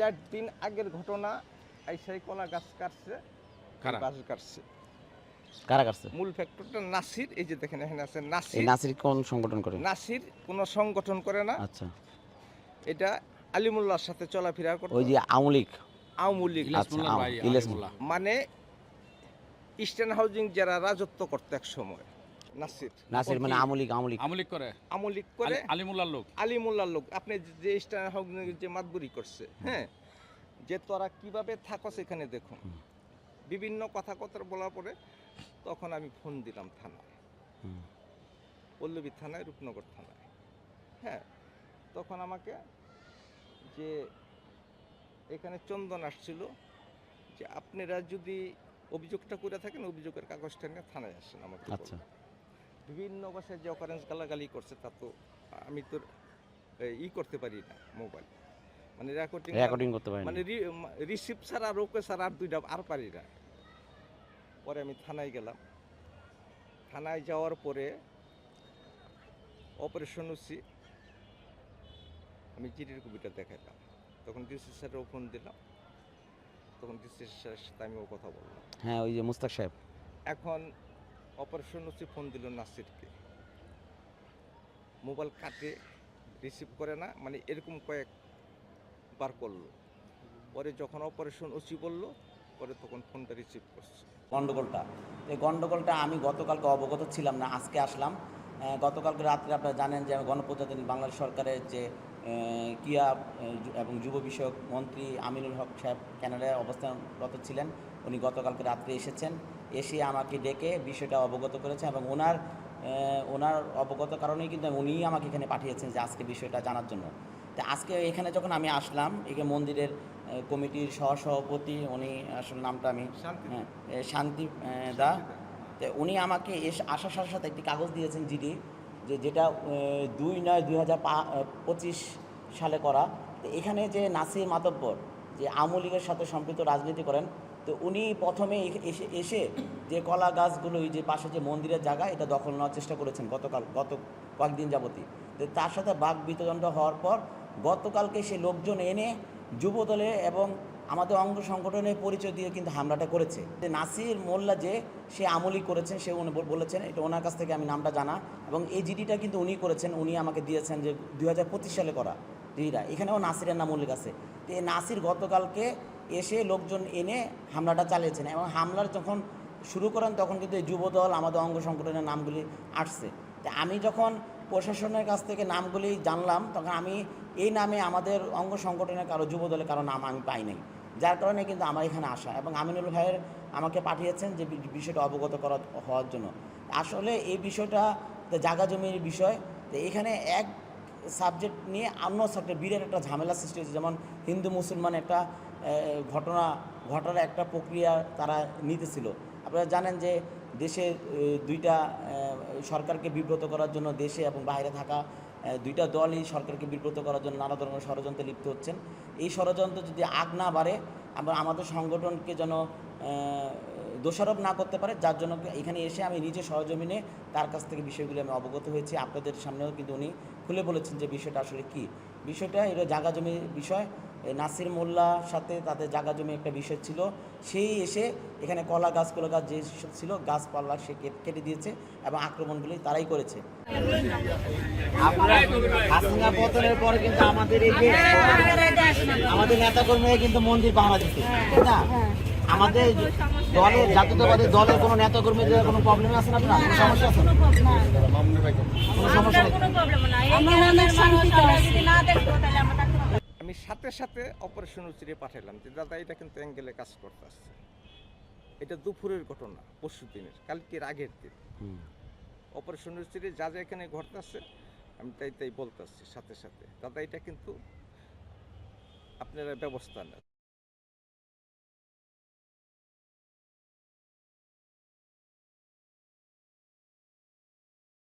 4 দিন আগের ঘটনা। আইসাই কলা গাছ কাটছে, বাঁশ কাটছে। কারা কাটছে? মূল ফ্যাক্টরটা নাসির। এই যে দেখেন এখানে আছে এই নাসির। নাসির কোন সংগঠন করে? নাসির কোনো সংগঠন করে না। আচ্ছা, এটা আলিমুল্লাহর সাথে চলাফেরা করতো। ওই যে আওয়ামী লীগ। আওয়ামী লীগ। ইলিয়াস মানে ইস্টার্ন হাউজিং যারা রাজত্ব করতো এক সময়। নাসির মানে আওয়ামী লীগ করে আলিমুল্লাহর লোক। আলিমুল্লাহর লোক। আপনি যে ইস্টার্ন হাউজিং যে মাতবুরি করছে, হ্যাঁ, যে তোরা কিভাবে থাকস এখানে দেখুন। বিভিন্ন কথা বলার পরে তখন আমি ফোন দিলাম থানায়, পল্লবী থানায়, রূপনগর থানায়। হ্যাঁ, তখন আমাকে যে এখানে চন্দন আসছিল যে আপনারা যদি অভিযোগটা করে থাকেন অভিযোগের কাগজটা নিয়ে থানায় আসেন আমাকে। আচ্ছা, বিভিন্ন ভাষায় যে অকারেন্স গালাগালি করছে তা তো আমি তো করতে পারি না, মোবাইল মানে রেকর্ডিং করতে পারি না, মানে রিসিভ ছাড়া রোকে ছাড়া আর দুইটা আর পারি না। পরে আমি থানায় গেলাম। থানায় যাওয়ার পরে অপারেশন ওসি আমি চিঠির কপিটা দেখাইলাম। তখন ডিসি স্যারেরও ফোন দিলাম। তখন ডিসি স্যারের সাথে আমিও কথা বললাম। হ্যাঁ, ওই যে মুস্তাক সাহেব। এখন অপারেশন ওসি ফোন দিল নাসিরকে, মোবাইল কাটে, রিসিভ করে না, মানে এরকম কয়েকবার করলো। পরে যখন অপারেশন ওসি বলল, পরে তখন ফোনটা রিসিভ করছে। এই গন্ডগোলটা আমি গতকালকে অবগত ছিলাম না, আজকে আসলাম। গতকালকে রাত্রে আপনারা জানেন যে গণপ্রজাতন্ত্রী বাংলাদেশ সরকারের যে ক্রীড়া এবং যুব বিষয়ক মন্ত্রী আমিনুল হক সাহেব কানাডায় অবস্থানরত ছিলেন। উনি গতকালকে রাত্রে এসেছেন, এসে আমাকে ডেকে বিষয়টা অবগত করেছেন এবং ওনার অবগত কারণেই কিন্তু উনিই আমাকে এখানে পাঠিয়েছেন যে আজকে বিষয়টা জানার জন্য। তো আজকে এখানে যখন আমি আসলাম, এখানে মন্দিরের কমিটির সহসভাপতি, উনি আসলে নামটা আমি শান্তি দা, তো উনি আমাকে আসার সাথে সাথে একটি কাগজ দিয়েছেন জিডি, যেটা 2/9/2025 সালে করা। তো এখানে যে নাসির মাতব্বর যে আওয়ামী লীগের সাথে সম্পৃক্ত রাজনীতি করেন, তো উনি প্রথমে এসে যে কলা গাছগুলো যে পাশে যে মন্দিরের জায়গা, এটা দখল নেওয়ার চেষ্টা করেছেন গত কয়েকদিন যাবতী। তো তার সাথে বাক বিতদণ্ড হওয়ার পর গতকালকে সে লোকজন এনে যুবদলে এবং আমাদের অঙ্গ সংগঠনের পরিচয় দিয়ে কিন্তু হামলাটা করেছে। নাসির মোল্লা যে সে আমলি করেছেন, সে উনি বলেছেন, এটা ওনার কাছ থেকে আমি নামটা জানা, এবং এই জিডিটা কিন্তু উনি করেছেন, উনি আমাকে দিয়েছেন যে 2025 সালে করা জিডিটা। এখানেও নাসিরের নাম উল্লেখ আছে। তো এই নাসির গতকালকে এসে লোকজন এনে হামলাটা চালিয়েছেন, এবং হামলার যখন শুরু করেন তখন কিন্তু এই যুবদল আমাদের অঙ্গ সংগঠনের নামগুলি আসছে। তো আমি যখন প্রশাসনের কাছ থেকে নামগুলি জানলাম, তখন আমি এই নামে আমাদের অঙ্গ সংগঠনের কারো যুবদলের কারো নাম আমি পাই নাই, যার কারণে কিন্তু আমার এখানে আসা, এবং আমিনুল ভাইয়ের আমাকে পাঠিয়েছেন যে বিষয়টা অবগত হওয়ার জন্য। আসলে এই বিষয়টা জায়গা জমির বিষয়। তো এখানে এক সাবজেক্ট নিয়ে অন্য সাবজেক্ট বিরাট একটা ঝামেলা সৃষ্টি হয়েছে। যেমন হিন্দু মুসলমান একটা ঘটার একটা প্রক্রিয়া তারা নিতেছিল। আপনারা জানেন যে দেশে দুইটা সরকারকে বিব্রত করার জন্য দেশে এবং বাইরে থাকা দুইটা দলই সরকারকে বিব্রত করার জন্য নানা ধরনের ষড়যন্ত্রে লিপ্ত হচ্ছেন। এই ষড়যন্ত্র যদি আগ না বাড়ে, আমরা আমাদের সংগঠনকে যেন দোষারোপ না করতে পারে, যার জন্য এখানে এসে আমি নিজে সহজমিনে তার কাছ থেকে বিষয়গুলি আমি অবগত হয়েছি। আপনাদের সামনেও কিন্তু উনি খুলে বলেছেন যে বিষয়টা আসলে কী। বিষয়টা এটা জায়গা জমির বিষয়। নাসির মোল্লার সাথে তাদের জায়গা জমি একটা বিষয় ছিল, সেই এসে এখানে কলা গাছ যে ছিল গাছপালা সে কেটে দিয়েছে, এবং আক্রমণগুলি তারাই করেছে। হাসিনা পতনের পরে কিন্তু আমাদের এই যে আমাদের নেতাকর্মীরা কিন্তু মন্দির পাহারা দিচ্ছে, তাই না? আমাদের দলের জাতীয়তাবাদী দলের কোনো নেতাকর্মীদের কোনো প্রবলেম আছে না? আপনার কোনো সমস্যা আছে? কোনো সমস্যা নেই। আমি সাথে সাথে অপারেশন ওসিরে পাঠালাম যে দাদা এটা কিন্তু অ্যাঙ্গেলে কাজ করতে আসছে। এটা দুপুরের ঘটনা, পরশু দিনের, কালকের আগের দিন। অপারেশন ওসিরে যা যা এখানে ঘটতে আসছে আমি তাই বলতে আসছি সাথে সাথে, দাদা এটা কিন্তু আপনারা ব্যবস্থা নেন।